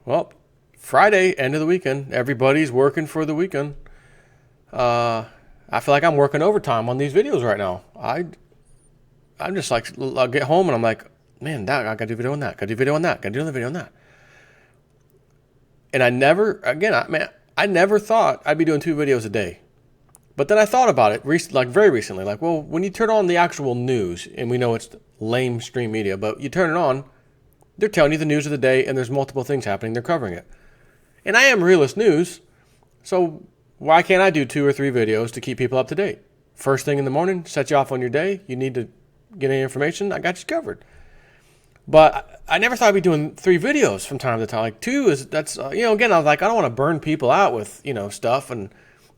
Well, Friday, end of the weekend. Everybody's working for the weekend. I feel like I'm working overtime on these videos right now. I'm just like, I'll get home and I'm like, man, I got to do video on that. Got to do video on that. Got to do another video on that. And I never thought I'd be doing 2 videos a day. But then I thought about it, like very recently. Like, well, when you turn on the actual news, and we know it's lame stream media, but you turn it on, they're telling you the news of the day, and there's multiple things happening. They're covering it. And I am Realist News, so why can't I do 2 or 3 videos to keep people up to date? First thing in the morning, set you off on your day. You need to get any information, I got you covered. But I never thought I'd be doing 3 videos from time to time. Like 2 is, again, I was like, I don't want to burn people out with, stuff. And,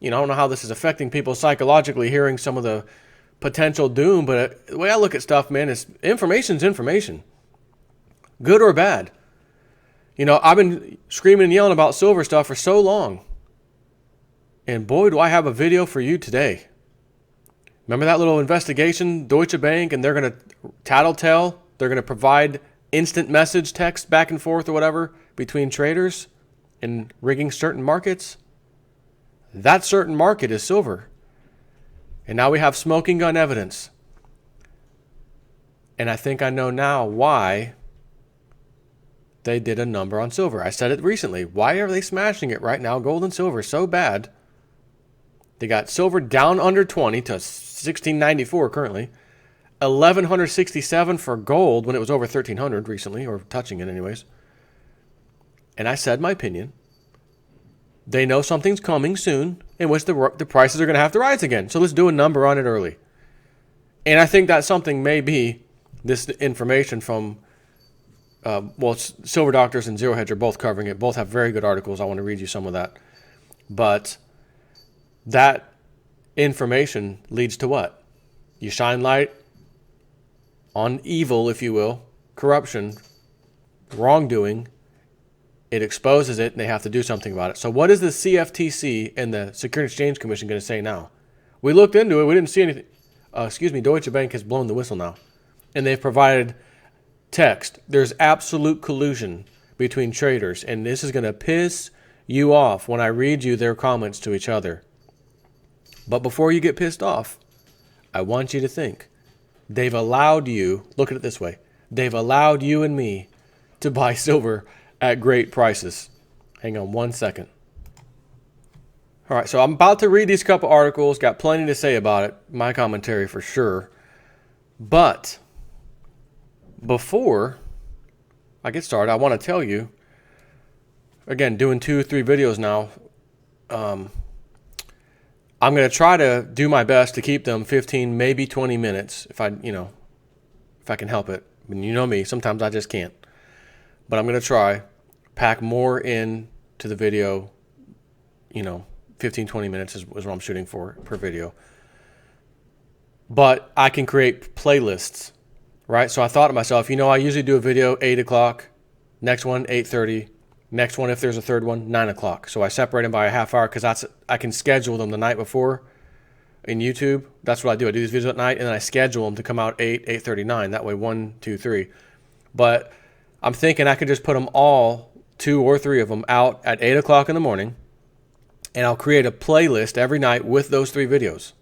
I don't know how this is affecting people psychologically hearing some of the potential doom. But the way I look at stuff, man, is information's information. Good or bad. I've been screaming and yelling about silver stuff for so long. And boy, do I have a video for you today. Remember that little investigation, Deutsche Bank, and they're going to tattletale? They're going to provide instant message text back and forth or whatever between traders and rigging certain markets? That certain market is silver. And now we have smoking gun evidence. And I think I know now why they did a number on silver. I said it recently. Why are they smashing it right now, gold and silver, so bad? They got silver down under 20 to 1694 currently. 1167 for gold when it was over 1300 recently, or touching it anyways. And I said my opinion. They know something's coming soon in which the prices are going to have to rise again. So let's do a number on it early. And I think that something may be this information from, Silver Doctors and Zero Hedge are both covering it. Both have very good articles. I want to read you some of that. But that information leads to what? You shine light on evil, if you will, corruption, wrongdoing. It exposes it, and they have to do something about it. So what is the CFTC and the Securities Exchange Commission going to say now? We looked into it. We didn't see anything. Deutsche Bank has blown the whistle now. And they've provided text. There's absolute collusion between traders, and this is going to piss you off when I read you their comments to each other. But before you get pissed off, I want you to think. They've allowed you, look at it this way, they've allowed you and me to buy silver at great prices. Hang on one second. All right, so I'm about to read these couple articles, got plenty to say about it, my commentary for sure. But before I get started, I want to tell you, again, doing 2 or 3 videos now, I'm going to try to do my best to keep them 15, maybe 20 minutes if I can help it. I mean, you know me, sometimes I just can't. But I'm going to try, pack more in to the video, 15, 20 minutes is what I'm shooting for per video. But I can create playlists, right? So I thought to myself, I usually do a video 8 o'clock, next one 8:30, next one, if there's a third one, 9 o'clock. So I separate them by a half hour because I can schedule them the night before in YouTube. That's what I do. I do these videos at night, and then I schedule them to come out 8, 8:39. That way, 1, 2, 3. But I'm thinking I could just put them all, 2 or 3 of them, out at 8 o'clock in the morning, and I'll create a playlist every night with those 3 videos.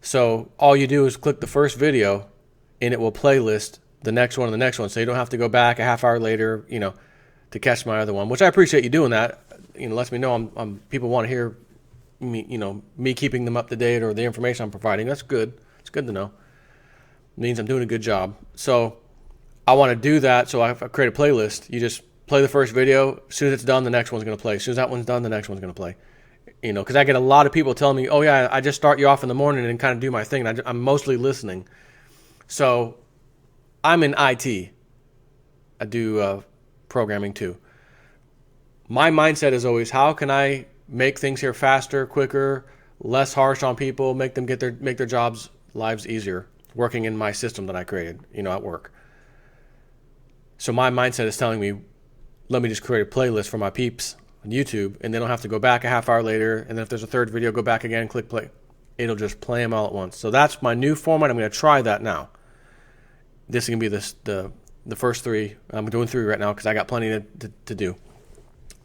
So all you do is click the first video, and it will playlist the next one and the next one. So you don't have to go back a half hour later, to catch my other one, which I appreciate you doing that. Lets me know people want to hear me, me keeping them up to date or the information I'm providing. That's good. It's good to know. It means I'm doing a good job. So I want to do that. So I create a playlist. You just play the first video. As soon as it's done, the next one's going to play. As soon as that one's done, the next one's going to play. Because I get a lot of people telling me, oh yeah, I just start you off in the morning and kind of do my thing. And I'm mostly listening. So I'm in IT. I do programming too. My mindset is always, how can I make things here faster, quicker, less harsh on people, make them make their jobs, lives easier, working in my system that I created, at work. So my mindset is telling me, let me just create a playlist for my peeps on YouTube, and they don't have to go back a half hour later, and then if there's a third video, go back again, click play. It'll just play them all at once. So that's my new format. I'm going to try that now. This is going to be the the first three. I'm doing three right now because I got plenty to do.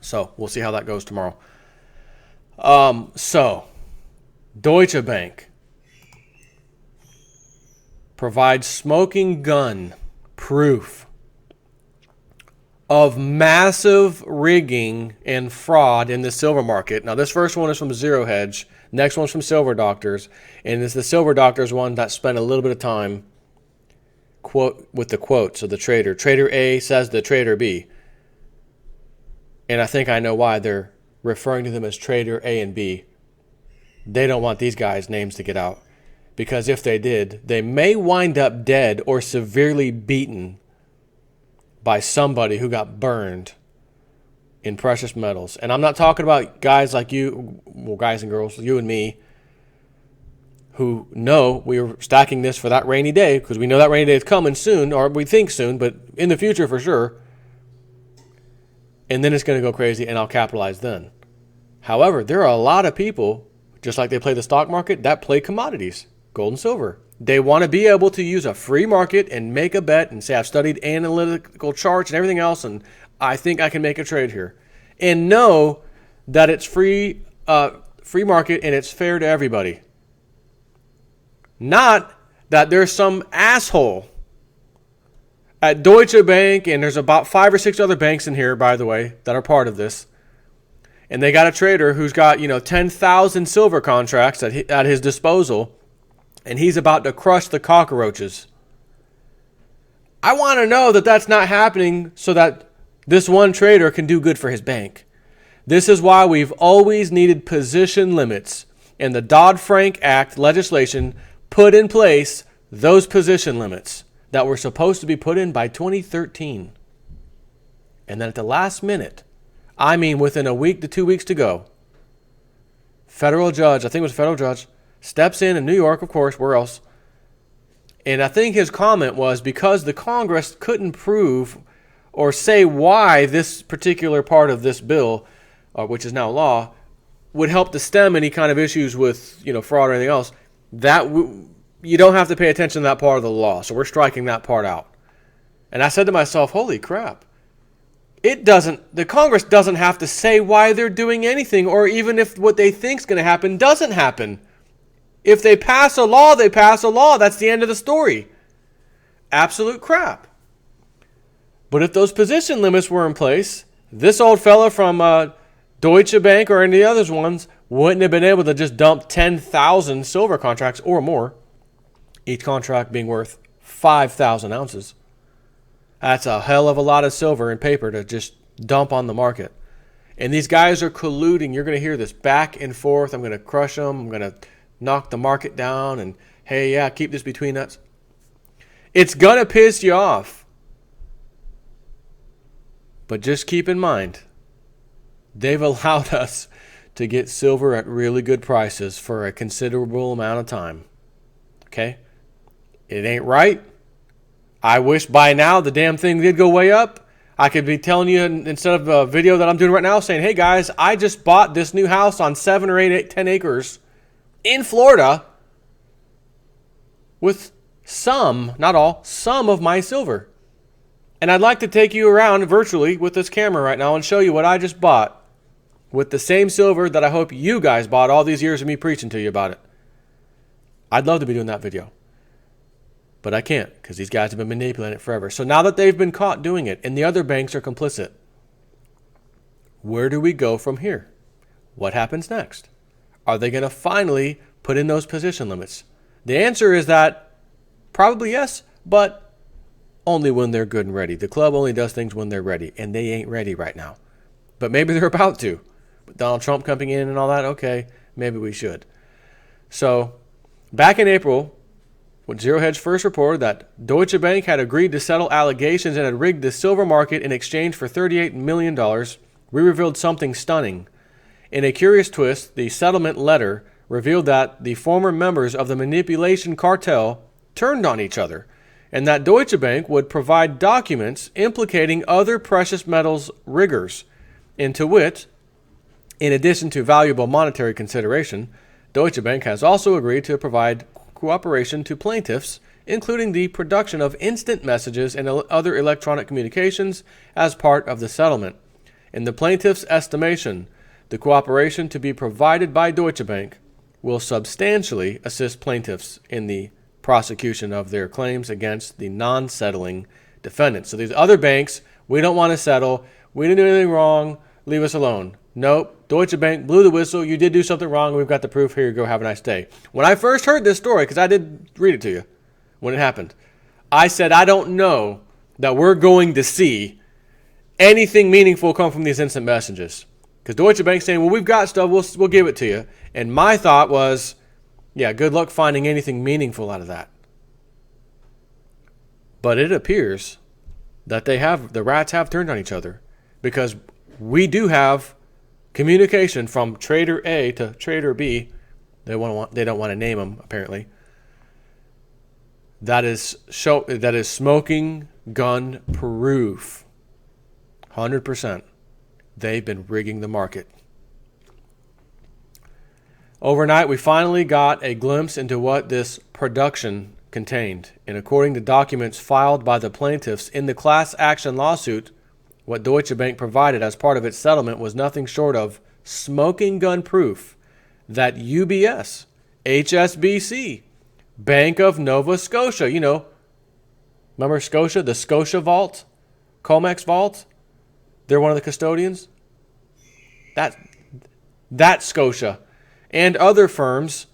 So we'll see how that goes tomorrow. So Deutsche Bank provides smoking gun proof of massive rigging and fraud in the silver market. Now, this first one is from Zero Hedge. Next one's from Silver Doctors. And it's the Silver Doctors one that spent a little bit of time with the quotes of the trader. Trader A says to Trader B. And I think I know why they're referring to them as Trader A and B. They don't want these guys' names to get out. Because if they did, they may wind up dead or severely beaten by somebody who got burned in precious metals. And I'm not talking about guys like you, well, guys and girls, you and me, who know we were stacking this for that rainy day, because we know that rainy day is coming soon, or we think soon, but in the future for sure. And then it's going to go crazy, and I'll capitalize then. However, there are a lot of people, just like they play the stock market, that play commodities, gold and silver. They want to be able to use a free market and make a bet and say, I've studied analytical charts and everything else, and I think I can make a trade here. And know that it's free market and it's fair to everybody. Not that there's some asshole at Deutsche Bank, and there's about 5 or 6 other banks in here, by the way, that are part of this. And they got a trader who's got, 10,000 silver contracts at his disposal, and he's about to crush the cockroaches. I want to know that that's not happening so that this one trader can do good for his bank. This is why we've always needed position limits, and the Dodd-Frank Act legislation put in place those position limits that were supposed to be put in by 2013. And then at the last minute, I mean within a week to 2 weeks to go, federal judge, I think it was a federal judge, steps in New York, of course, where else? And I think his comment was because the Congress couldn't prove or say why this particular part of this bill, which is now law, would help to stem any kind of issues with fraud or anything else, that you don't have to pay attention to that part of the law. So we're striking that part out. And I said to myself, holy crap. The Congress doesn't have to say why they're doing anything, or even if what they think is going to happen doesn't happen. If they pass a law, they pass a law. That's the end of the story. Absolute crap. But if those position limits were in place, this old fella from Deutsche Bank or any of the other ones wouldn't have been able to just dump 10,000 silver contracts or more, each contract being worth 5,000 ounces. That's a hell of a lot of silver and paper to just dump on the market. And these guys are colluding. You're going to hear this back and forth. I'm going to crush them. I'm going to knock the market down. And, hey, yeah, keep this between us. It's going to piss you off. But just keep in mind, they've allowed us to get silver at really good prices for a considerable amount of time. Okay? It ain't right. I wish by now the damn thing did go way up. I could be telling you instead of a video that I'm doing right now saying, hey guys, I just bought this new house on 7 or 8, 10 acres in Florida with some, not all, some of my silver. And I'd like to take you around virtually with this camera right now and show you what I just bought with the same silver that I hope you guys bought all these years of me preaching to you about it. I'd love to be doing that video. But I can't because these guys have been manipulating it forever. So now that they've been caught doing it and the other banks are complicit, where do we go from here? What happens next? Are they going to finally put in those position limits? The answer is that probably yes, but only when they're good and ready. The club only does things when they're ready, and they ain't ready right now. But maybe they're about to. With Donald Trump coming in and all that, okay, maybe we should. So back in April, when Zero Hedge first reported that Deutsche Bank had agreed to settle allegations and had rigged the silver market in exchange for $38 million, we revealed something stunning. In a curious twist, the settlement letter revealed that the former members of the manipulation cartel turned on each other, and that Deutsche Bank would provide documents implicating other precious metals riggers. And to wit, in addition to valuable monetary consideration, Deutsche Bank has also agreed to provide cooperation to plaintiffs including the production of instant messages and other electronic communications as part of the settlement. In the plaintiff's estimation, the cooperation to be provided by Deutsche Bank will substantially assist plaintiffs in the prosecution of their claims against the non-settling defendants. So these other banks, we don't want to settle. We didn't do anything wrong. Leave us alone. Nope. Deutsche Bank blew the whistle. You did do something wrong. We've got the proof. Here you go. Have a nice day. When I first heard this story, because I did read it to you when it happened, I said, I don't know that we're going to see anything meaningful come from these instant messages. Because Deutsche Bank's saying, well, we've got stuff. We'll give it to you. And my thought was, yeah, good luck finding anything meaningful out of that. But it appears that the rats have turned on each other, because we do have communication from trader A to trader B. They don't want to name them, apparently. That is smoking gun proof. 100%. They've been rigging the market. Overnight, we finally got a glimpse into what this production contained. And according to documents filed by the plaintiffs in the class action lawsuit, what Deutsche Bank provided as part of its settlement was nothing short of smoking gun proof that UBS, HSBC, Bank of Nova Scotia, remember Scotia, the Scotia Vault, Comex Vault? They're one of the custodians. That Scotia and other firms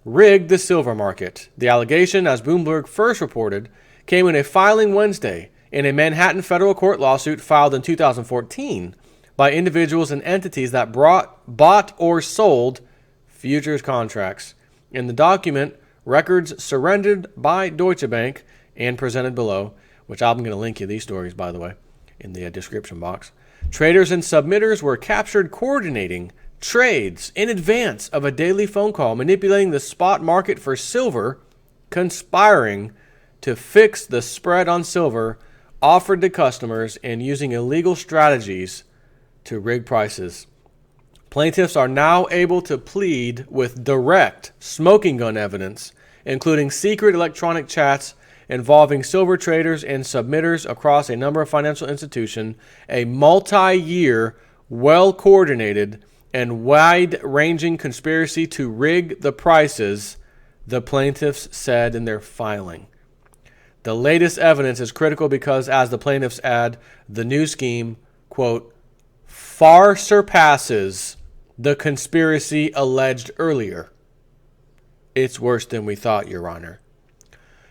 rigged the silver market. The allegation, as Bloomberg first reported, came in a filing Wednesday in a Manhattan federal court lawsuit filed in 2014 by individuals and entities that bought or sold futures contracts. In the document, records surrendered by Deutsche Bank and presented below, which I'm going to link you these stories, by the way, in the description box. Traders and submitters were captured coordinating trades in advance of a daily phone call, manipulating the spot market for silver, conspiring to fix the spread on silver offered to customers, and using illegal strategies to rig prices. Plaintiffs are now able to plead with direct smoking gun evidence, including secret electronic chats involving silver traders and submitters across a number of financial institutions, a multi-year, well-coordinated, and wide-ranging conspiracy to rig the prices, the plaintiffs said in their filing. The latest evidence is critical because, as the plaintiffs add, the new scheme, quote, far surpasses the conspiracy alleged earlier. It's worse than we thought, Your Honor.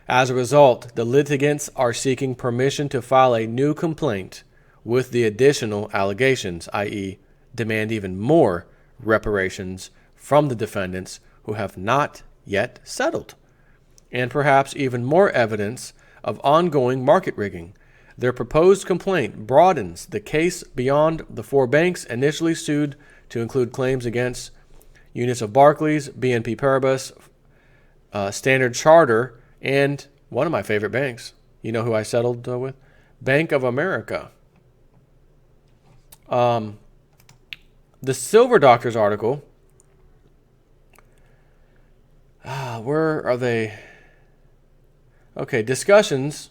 As a result, the litigants are seeking permission to file a new complaint with the additional allegations, i.e., demand even more reparations from the defendants who have not yet settled, and perhaps even more evidence of ongoing market rigging. Their proposed complaint broadens the case beyond the four banks initially sued to include claims against units of Barclays, BNP Paribas, Standard Chartered, and one of my favorite banks. You know who I settled with? Bank of America. The Silver Doctors article. Where are they? Okay, discussions.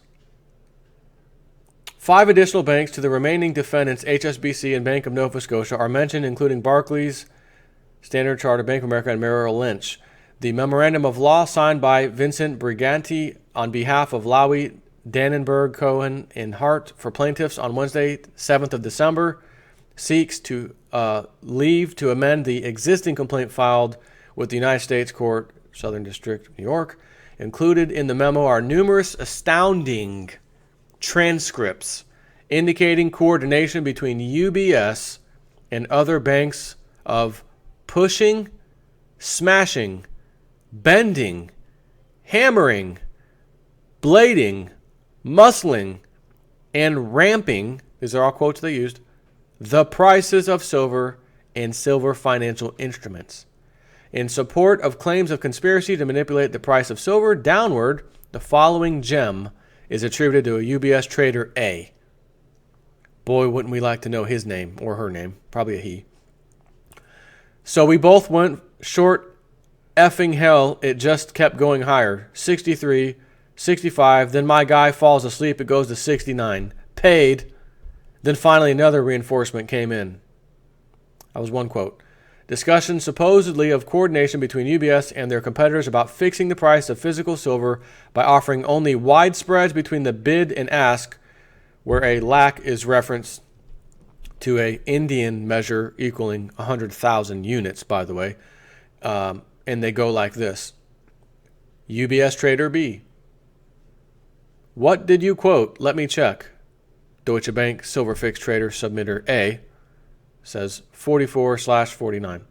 5 additional banks to the remaining defendants, HSBC and Bank of Nova Scotia, are mentioned, including Barclays, Standard Chartered, Bank of America, and Merrill Lynch. The memorandum of law signed by Vincent Briganti on behalf of Lowy, Dannenberg, Cohen, and Hart for plaintiffs on Wednesday, 7th of December, seeks to leave to amend the existing complaint filed with the United States Court, Southern District, New York. Included in the memo are numerous astounding transcripts indicating coordination between UBS and other banks of pushing, smashing, bending, hammering, blading, muscling, and ramping, these are all quotes they used, the prices of silver and silver financial instruments. In support of claims of conspiracy to manipulate the price of silver downward, the following gem is attributed to a UBS trader A. Boy, wouldn't we like to know his name or her name. Probably a he. So we both went short effing hell. It just kept going higher. 63, 65. Then my guy falls asleep. It goes to 69. Paid. Then finally another reinforcement came in. That was one quote. Discussion supposedly of coordination between UBS and their competitors about fixing the price of physical silver by offering only wide spreads between the bid and ask, where a lakh is referenced to a Indian measure equaling 100,000 units, by the way. And they go like this. UBS Trader B. What did you quote? Let me check. Deutsche Bank Silver Fix Trader Submitter A says 44/49.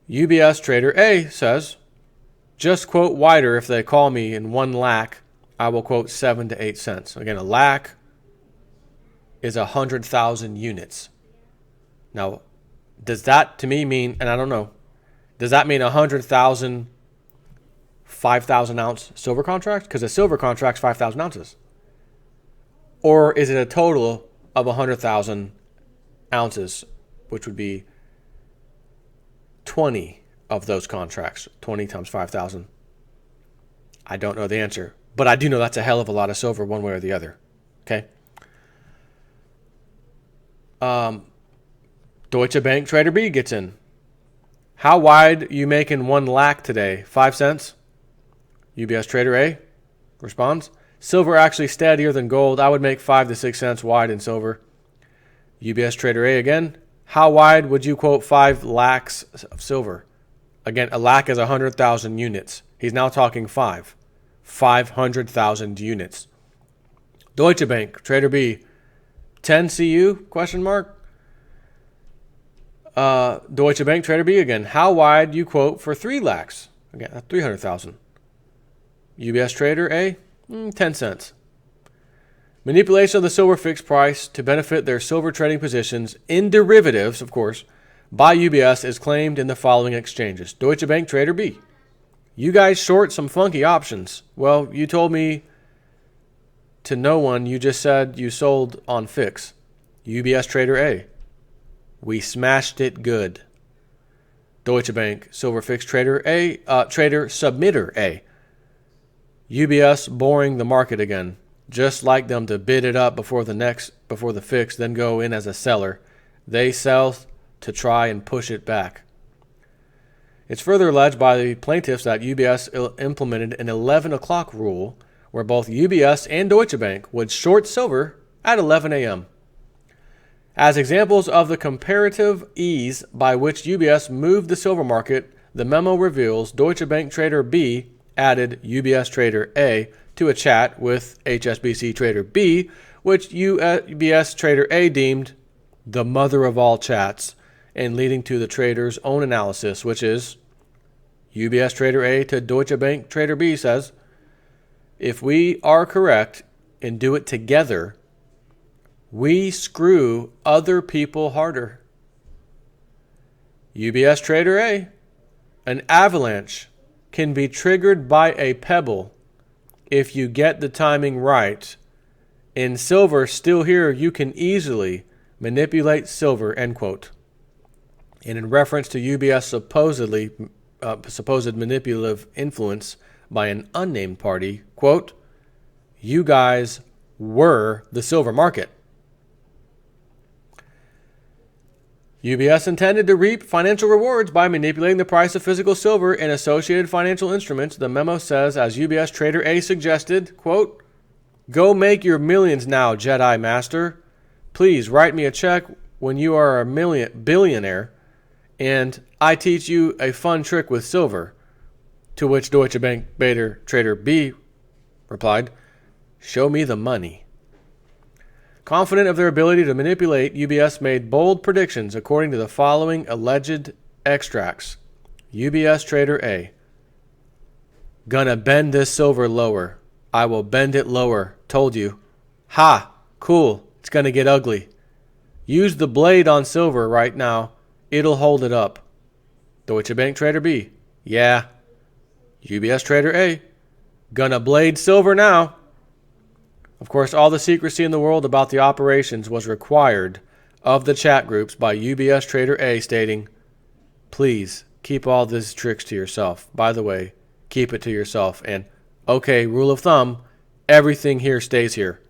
UBS Trader A says, just quote wider if they call me in 1 lakh, I will quote 7 to 8 cents. Again, a lakh is 100,000 units. Now, does that to me mean, and I don't know, does that mean 100,000 5,000 ounce silver contract? Because a silver contract's 5,000 ounces. Or is it a total of 100,000 ounces, which would be 20 of those contracts, 20 times 5,000. I don't know the answer, but I do know that's a hell of a lot of silver one way or the other. Okay. Deutsche Bank Trader B gets in. How wide you making 1 lakh today? 5 cents? UBS Trader A responds, silver actually steadier than gold. I would make 5 to 6 cents wide in silver. UBS Trader A again. How wide would you quote 5 lakhs of silver? Again, a lakh is 100,000 units. He's now talking 500,000 units. Deutsche Bank Trader B. 10 CU? Question mark. Deutsche Bank Trader B again. How wide you quote for 3 lakhs? Again, 300,000. UBS Trader A. 10 cents. Manipulation of the silver fixed price to benefit their silver trading positions in derivatives, of course, by UBS is claimed in the following exchanges. Deutsche Bank Trader B. You guys short some funky options. Well, you told me to no one. You just said you sold on fix. UBS Trader A. We smashed it good. Deutsche Bank Silver Fix Trader A. Trader Submitter A. UBS boring the market again. Just like them to bid it up before the fix, then go in as a seller. They sell to try and push it back. It's further alleged by the plaintiffs that UBS implemented an 11 o'clock rule where both UBS and Deutsche Bank would short silver at 11 a.m. As examples of the comparative ease by which UBS moved the silver market, the memo reveals Deutsche Bank Trader B added UBS Trader A to a chat with HSBC Trader B, which UBS Trader A deemed the mother of all chats, and leading to the trader's own analysis, which is UBS Trader A to Deutsche Bank Trader B says, if we are correct and do it together, we screw other people harder. UBS Trader A, an avalanche can be triggered by a pebble if you get the timing right. In silver, still here, you can easily manipulate silver, end quote. And in reference to UBS supposed manipulative influence by an unnamed party, quote, you guys were the silver market. UBS intended to reap financial rewards by manipulating the price of physical silver and associated financial instruments. The memo says, as UBS Trader A suggested, quote, go make your millions now, Jedi Master. Please write me a check when you are a billionaire, and I teach you a fun trick with silver. To which Deutsche Bank Trader B replied, show me the money. Confident of their ability to manipulate, UBS made bold predictions according to the following alleged extracts. UBS Trader A. Gonna bend this silver lower. I will bend it lower. Told you. Ha! Cool. It's gonna get ugly. Use the blade on silver right now. It'll hold it up. Deutsche Bank Trader B. Yeah. UBS Trader A. Gonna blade silver now. Of course, all the secrecy in the world about the operations was required of the chat groups by UBS Trader A stating, please keep all these tricks to yourself. By the way, keep it to yourself and Okay, rule of thumb, everything here stays here.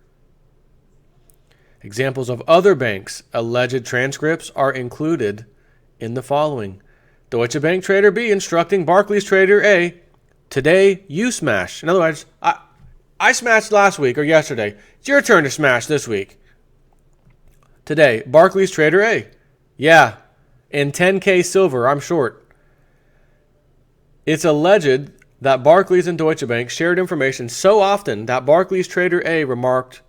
Examples of other banks' alleged transcripts are included in the following. Deutsche Bank Trader B instructing Barclays Trader A, today you smash. In other words, I smashed last week or yesterday. It's your turn to smash this week. Today, Barclays Trader A. Yeah, in 10K silver, I'm short. It's alleged that Barclays and Deutsche Bank shared information so often that Barclays Trader A remarked,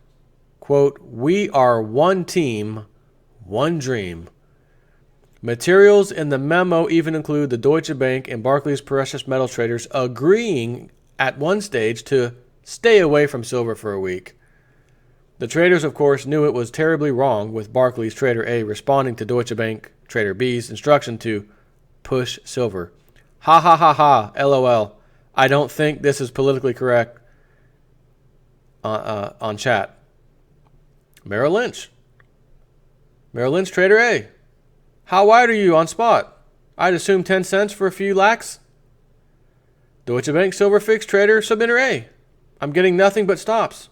quote, "We are one team, one dream." Materials in the memo even include the Deutsche Bank and Barclays precious metal traders agreeing at one stage to stay away from silver for a week. The traders, of course, knew it was terribly wrong, with Barclays Trader A responding to Deutsche Bank Trader B's instruction to push silver. Ha ha ha ha, LOL. I don't think this is politically correct on chat. Merrill Lynch Trader A. How wide are you on spot? I'd assume 10 cents for a few lakhs. Deutsche Bank Silver Fix Trader Submitter A. I'm getting nothing but stops.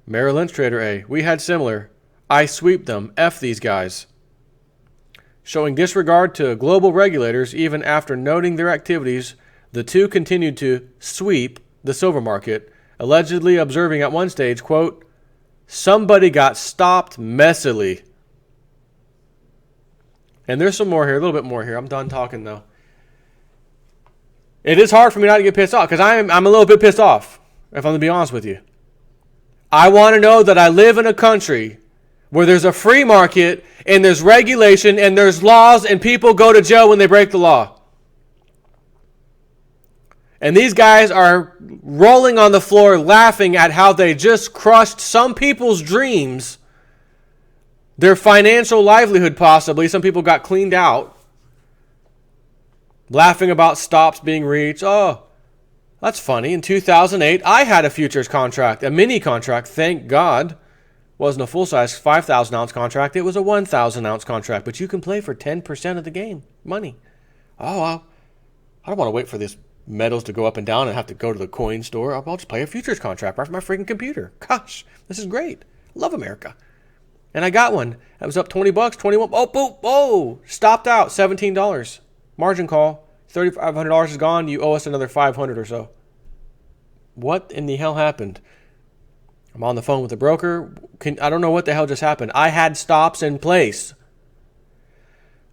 Merrill Lynch Trader A. We had similar. I sweep them. F these guys. Showing disregard to global regulators even after noting their activities, the two continued to sweep the silver market, allegedly observing at one stage, quote, "Somebody got stopped messily." And there's some more here, a little bit more here. I'm done talking though. It is hard for me not to get pissed off because I'm a little bit pissed off, if I'm going to be honest with you. I want to know that I live in a country where there's a free market and there's regulation and there's laws and people go to jail when they break the law. And these guys are rolling on the floor laughing at how they just crushed some people's dreams, their financial livelihood possibly. Some people got cleaned out. Laughing about stops being reached. Oh, that's funny. In 2008, I had a futures contract, a mini contract, thank God. Wasn't a full-size 5,000-ounce contract. It was a 1,000-ounce contract. But you can play for 10% of the game. Money. Oh, I don't want to wait for these metals to go up and down and have to go to the coin store. I'll just play a futures contract right from my freaking computer. Gosh, this is great. Love America. And I got one. It was up $20, 21. Oh, boom, oh, stopped out, $17. Margin call. $3,500 is gone. You owe us another $500 or so. What in the hell happened? I'm on the phone with the broker. I don't know what the hell just happened. I had stops in place.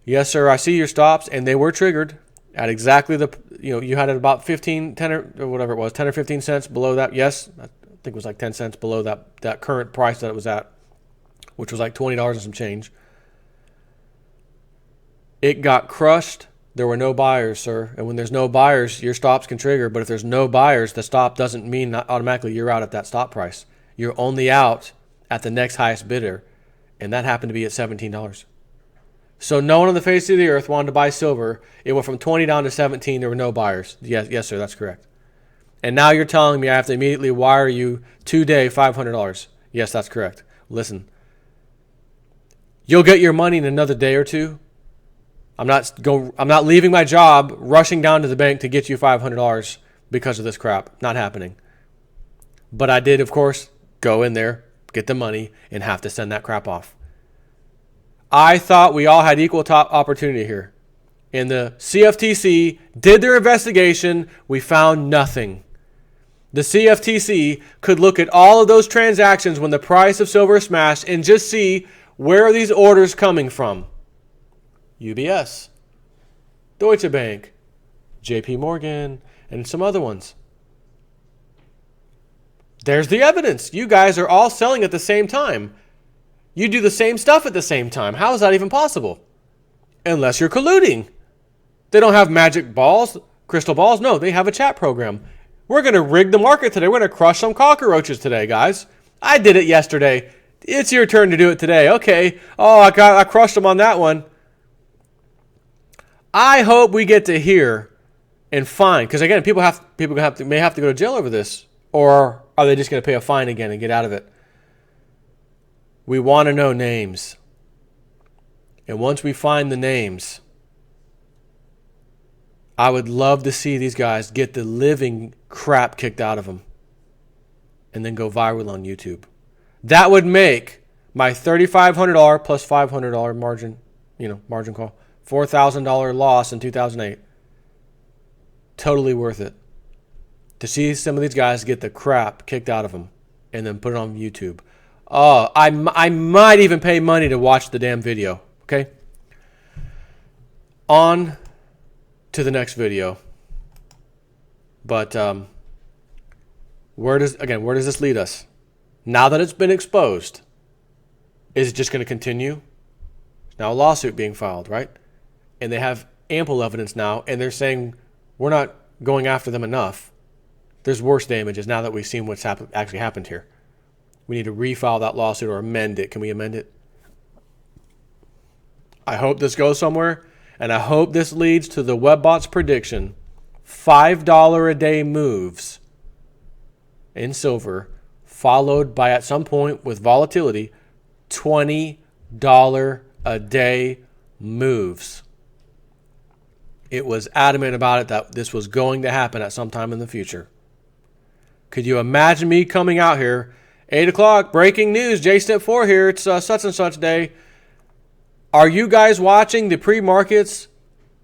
Yes, sir, I see your stops, and they were triggered at exactly the, you had it about 10 or whatever it was, 10 or 15 cents below that. Yes, I think it was like 10 cents below that current price that it was at, which was like $20 and some change. It got crushed. There were no buyers, sir. And when there's no buyers, your stops can trigger. But if there's no buyers, the stop doesn't mean automatically you're out at that stop price. You're only out at the next highest bidder. And that happened to be at $17. So no one on the face of the earth wanted to buy silver. It went from 20 down to 17. There were no buyers. Yes, sir, that's correct. And now you're telling me I have to immediately wire you today $500. Yes, that's correct. Listen, you'll get your money in another day or two. I'm not leaving my job, rushing down to the bank to get you $500 because of this crap. Not happening. But I did, of course, go in there, get the money, and have to send that crap off. I thought we all had equal top opportunity here. And the CFTC did their investigation. We found nothing. The CFTC could look at all of those transactions when the price of silver smashed and just see where are these orders coming from. UBS, Deutsche Bank, JP Morgan, and some other ones. There's the evidence. You guys are all selling at the same time. You do the same stuff at the same time. How is that even possible? Unless you're colluding. They don't have magic balls, crystal balls. No, they have a chat program. We're going to rig the market today. We're going to crush some cockroaches today, guys. I did it yesterday. It's your turn to do it today. Okay. Oh, I crushed them on that one. I hope we get to hear and fine, because again, people may have to go to jail over this, or are they just going to pay a fine again and get out of it? We want to know names, and once we find the names, I would love to see these guys get the living crap kicked out of them and then go viral on YouTube. That would make my $3,500 plus $500 margin, margin call, $4,000 loss in 2008. Totally worth it. To see some of these guys get the crap kicked out of them and then put it on YouTube. Oh, I might even pay money to watch the damn video. Okay? On to the next video. But where does this lead us? Now that it's been exposed, is it just going to continue? Now a lawsuit being filed, right? And they have ample evidence now, and they're saying we're not going after them enough. There's worse damages now that we've seen what's actually happened here. We need to refile that lawsuit or amend it. Can we amend it? I hope this goes somewhere, and I hope this leads to the Webbot's prediction. $5 a day moves in silver, followed by, at some point with volatility, $20 a day moves. It was adamant about it that this was going to happen at some time in the future. Could you imagine me coming out here, 8 o'clock, breaking news, J-Step 4 here, it's such and such day. Are you guys watching the pre-markets?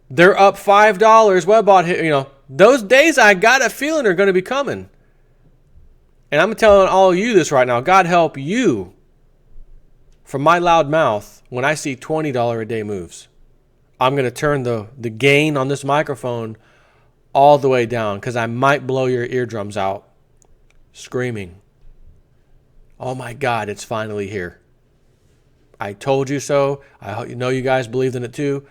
They're up $5. Webbot hit, those days I got a feeling are going to be coming. And I'm telling all of you this right now. God help you from my loud mouth when I see $20 a day moves. I'm going to turn the gain on this microphone all the way down because I might blow your eardrums out screaming, oh my God, it's finally here. I told you so. I know you guys believed in it too.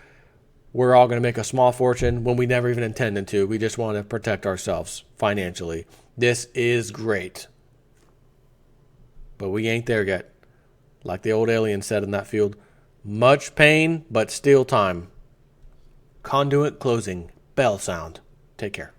We're all going to make a small fortune when we never even intended to. We just want to protect ourselves financially. This is great. But we ain't there yet. Like the old alien said in that field, much pain, but still time. Conduit closing. Bell sound. Take care.